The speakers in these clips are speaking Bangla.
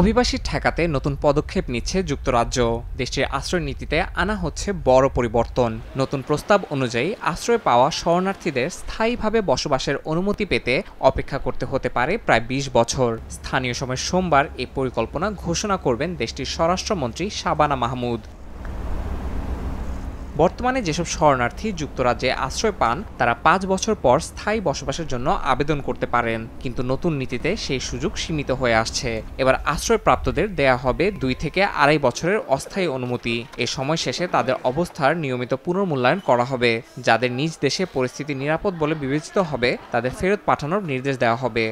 অভিবাসী ঠেকাতে নতুন পদক্ষেপ নিচ্ছে যুক্তরাজ্য। দেশটির আশ্রয় নীতিতে আনা হচ্ছে বড় পরিবর্তন। নতুন প্রস্তাব অনুযায়ী আশ্রয় পাওয়া শরণার্থীদের স্থায়ীভাবে বসবাসের অনুমতি পেতে অপেক্ষা করতে হতে পারে প্রায় ২০ বছর। স্থানীয় সময় সোমবার এই পরিকল্পনা ঘোষণা করবেন দেশটির স্বরাষ্ট্রমন্ত্রী শাবানা মাহমুদ। বর্তমানে যেসব শরণার্থী যুক্তরাজ্যে আশ্রয় পান তারা ৫ বছর পর স্থায়ী বসবাসের জন্য আবেদন করতে পারেন, কিন্তু নতুন নীতিতে সেই সুযোগ সীমিত হয়ে আসছে। এবার আশ্রয়প্রাপ্তদের দেয়া হবে ২ থেকে ২.৫ বছরের অস্থায়ী অনুমতি। এ সময় শেষে তাদের অবস্থার নিয়মিত পুনর্মূল্যায়ন করা হবে। যাদের নিজ দেশে পরিস্থিতি নিরাপদ বলে বিবেচিত হবে তাদের ফেরত পাঠানোর নির্দেশ দেওয়া হবে।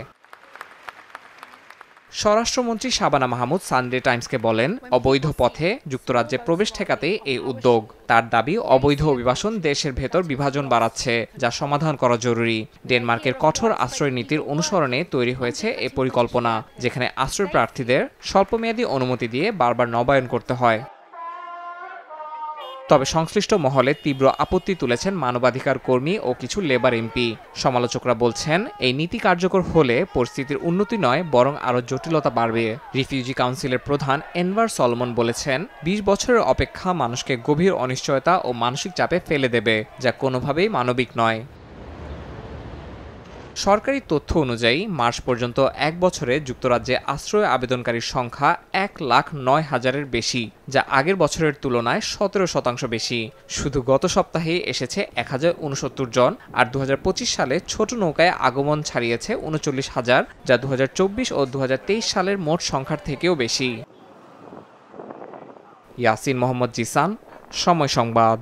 স্বরাষ্ট্রমন্ত্রী শাবানা মাহমুদ সানডে টাইমসকে বলেন, অবৈধ পথে যুক্তরাজ্যে প্রবেশ ঠেকাতে এই উদ্যোগ। তার দাবি, অবৈধ অভিবাসন দেশের ভেতর বিভাজন বাড়াচ্ছে, যা সমাধান করা জরুরি। ডেনমার্কের কঠোর আশ্রয় নীতির অনুসরণে তৈরি হয়েছে এ পরিকল্পনা, যেখানে আশ্রয় প্রার্থীদের স্বল্পমেয়াদী অনুমতি দিয়ে বারবার নবায়ন করতে হয়। তবে সংশ্লিষ্ট মহলে তীব্র আপত্তি তুলেছেন মানবাধিকার কর্মী ও কিছু লেবার এমপি। সমালোচকরা বলছেন, এই নীতি কার্যকর হলে পরিস্থিতির উন্নতি নয় বরং আরও জটিলতা বাড়বে। রিফিউজি কাউন্সিলের প্রধান এনভার সলোমন বলেছেন, ২০ বছরের অপেক্ষা মানুষকে গভীর অনিশ্চয়তা ও মানসিক চাপে ফেলে দেবে, যা কোনোভাবেই মানবিক নয়। সরকারি তথ্য অনুযায়ী মার্চ পর্যন্ত এক বছরে যুক্তরাজ্যে আশ্রয় আবেদনকারীর সংখ্যা ১,০৯,০০০-এর বেশি, যা আগের বছরের তুলনায় ১৭% বেশি। শুধু গত সপ্তাহেই এসেছে ১,০৬৯ জন, আর ২০২৫ সালে ছোট নৌকায় আগমন ছাড়িয়েছে ৩৯,০০০, যা ২০২৪ ও ২০২৩ সালের মোট সংখ্যার থেকেও বেশি। ইয়াসিন মোহাম্মদ জিসান, সময় সংবাদ।